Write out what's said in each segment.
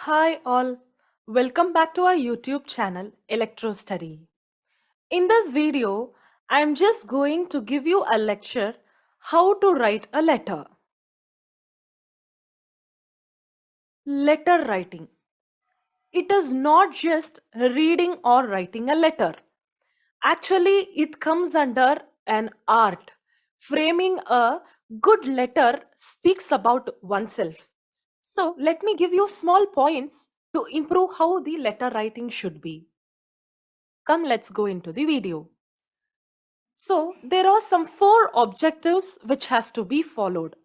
Hi all, welcome back to our YouTube channel Electro Study. In this video, I am just going to give you a lecture how to write a letter. Letter writing. It is not just reading or writing a letter. Actually, it comes under an art. Framing a good letter speaks about oneself. So, let me give you small points to improve how the letter writing should be. Come, let's go into the video. So there are some four objectives which has to be followed.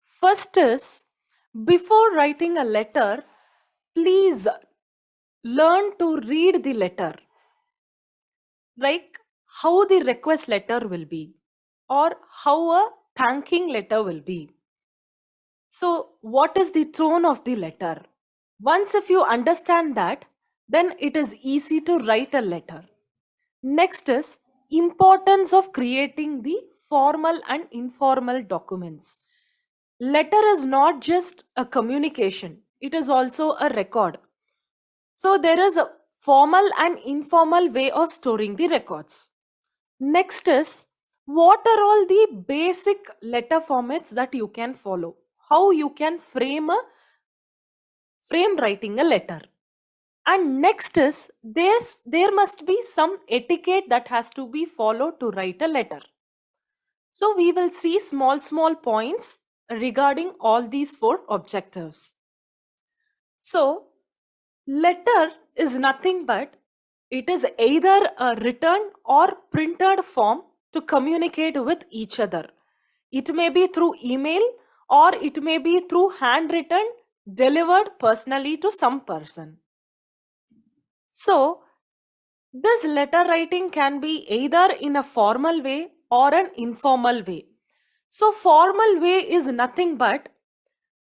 First is, before writing a letter, please learn to read the letter, like how the request letter will be or how a thanking letter will be. So what is the tone of the letter? Once if you understand that, then it is easy to write a letter. Next is importance of creating the formal and informal documents. Letter is not just a communication, it is also a record. So there is a formal and informal way of storing the records. Next is, what are all the basic letter formats that you can follow? How you can frame writing a letter. And next is, there must be some etiquette that has to be followed to write a letter. So we will see small points regarding all these four objectives. So letter is nothing but it is either a written or printed form to communicate with each other. It may be through email or it may be through handwritten delivered personally to some person. So this letter writing can be either in a formal way or an informal way. So formal way is nothing but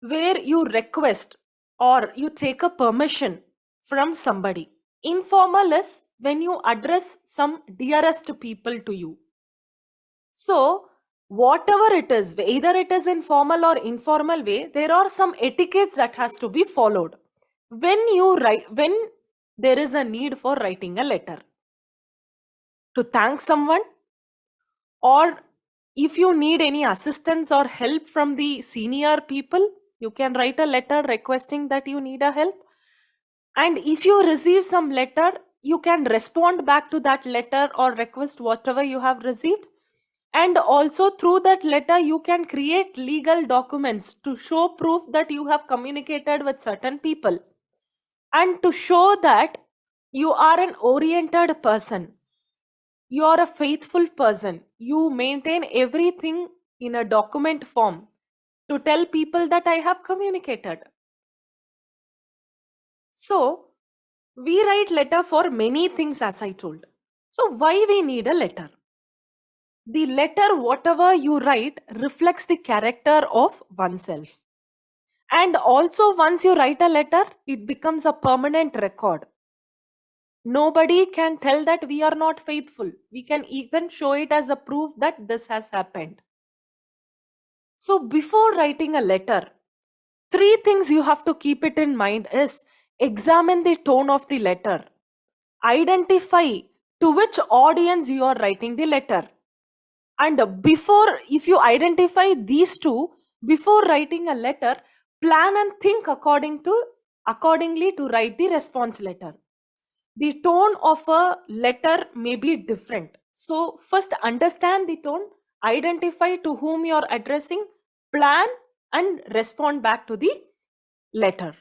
where you request or you take a permission from somebody. Informal is when you address some dearest people to you. So whatever it is, either it is in formal or informal way, there are some etiquettes that has to be followed when there is a need for writing a letter. To thank someone, or if you need any assistance or help from the senior people, you can write a letter requesting that you need a help. And if you receive some letter, you can respond back to that letter or request whatever you have received. And also through that letter, you can create legal documents to show proof that you have communicated with certain people and to show that you are an oriented person. You are a faithful person. You maintain everything in a document form to tell people that I have communicated. So, we write letter for many things, as I told. So, why we need a letter? The letter, whatever you write, reflects the character of oneself. And also, once you write a letter, it becomes a permanent record. Nobody can tell that we are not faithful. We can even show it as a proof that this has happened. So before writing a letter, three things you have to keep it in mind is examine the tone of the letter. Identify to which audience you are writing the letter. And if you identify these two, before writing a letter, plan and think accordingly to write the response letter. The tone of a letter may be different. So first understand the tone, identify to whom you are addressing, plan and respond back to the letter.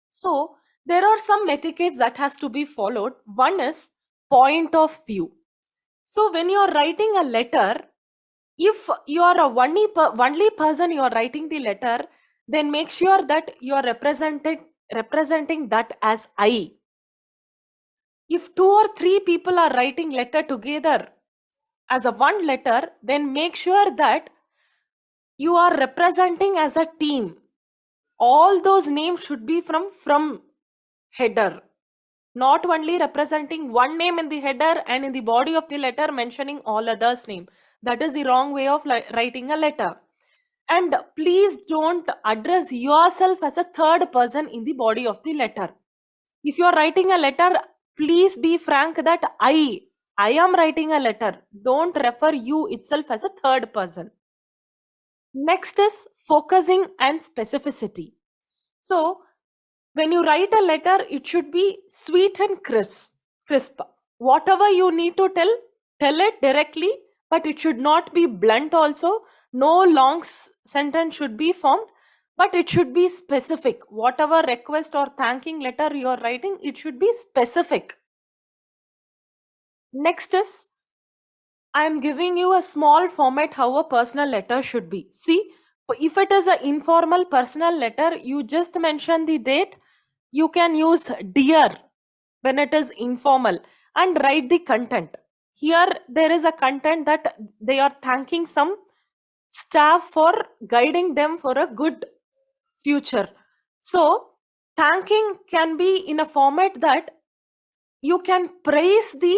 So there are some etiquettes that has to be followed. One is point of view. So when you are writing a letter, if you are a only person you are writing the letter, then make sure that you are representing that as I. If two or three people are writing letter together as a one letter, then make sure that you are representing as a team. All those names should be from header, not only representing one name in the header and in the body of the letter mentioning all others name. That is the wrong way of writing a letter. And please don't address yourself as a third person in the body of the letter. If you are writing a letter, please be frank that I am writing a letter. Don't refer you itself as a third person. Next is focusing and specificity. So when you write a letter, it should be sweet and crisp. Whatever you need to tell it directly, but it should not be blunt also. No long sentence should be formed, but it should be specific. Whatever request or thanking letter you are writing, it should be specific. Next is, I am giving you a small format how a personal letter should be. See, if it is an informal personal letter, you just mention the date. You can use dear when it is informal and write the content. Here, there is a content that they are thanking some staff for guiding them for a good future. So, thanking can be in a format that you can praise the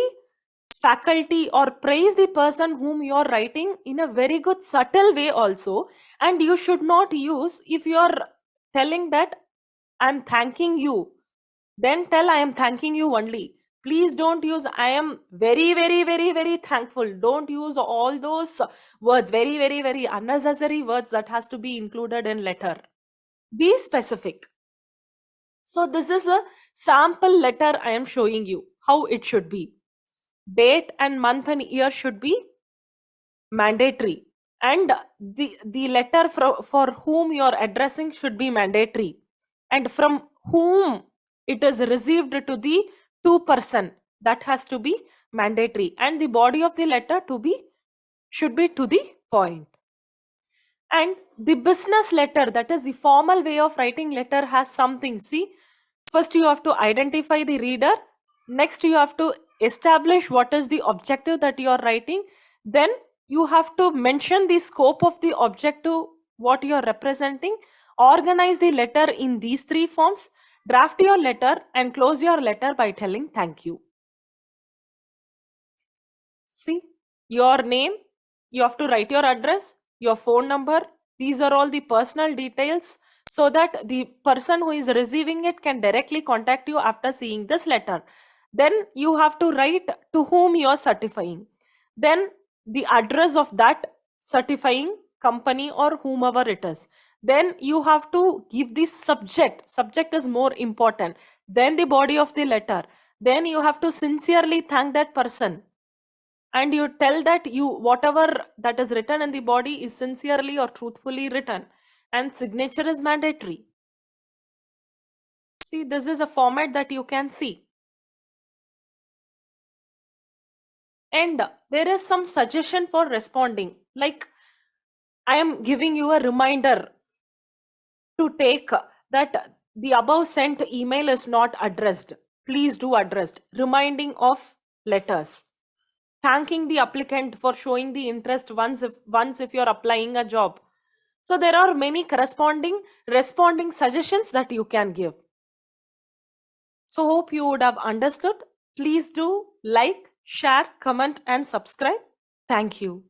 faculty or praise the person whom you are writing in a very good subtle way also. And you should not use, if you are telling that I'm thanking you, then tell I am thanking you only. Please don't use I am very, very, very, very thankful. Don't use all those words, very, very, very unnecessary words that has to be included in letter. Be specific. So this is a sample letter I am showing you how it should be. Date and month and year should be mandatory, and the letter for whom you are addressing should be mandatory, and from whom it is received to the two person, that has to be mandatory, and the body of the letter should be to the point. And the business letter, that is the formal way of writing letter, has something. See, first you have to identify the reader. Next, you have to establish what is the objective that you are writing. Then you have to mention the scope of the objective, what you are representing. Organize the letter in these three forms. Draft your letter and close your letter by telling thank you. See, your name, you have to write your address, your phone number. These are all the personal details so that the person who is receiving it can directly contact you after seeing this letter. Then you have to write to whom you are certifying. Then the address of that certifying company or whomever it is. Then you have to give the subject. Subject is more important. Then the body of the letter. Then you have to sincerely thank that person, and you tell that you whatever that is written in the body is sincerely or truthfully written, and signature is mandatory. See, this is a format that you can see. And there is some suggestion for responding, like I am giving you a reminder to take that the above sent email is not addressed, please do addressed. Reminding of letters, thanking the applicant for showing the interest once if you're applying a job. So there are many corresponding responding suggestions that you can give. So hope you would have understood. Please do like, share, comment and subscribe. Thank you.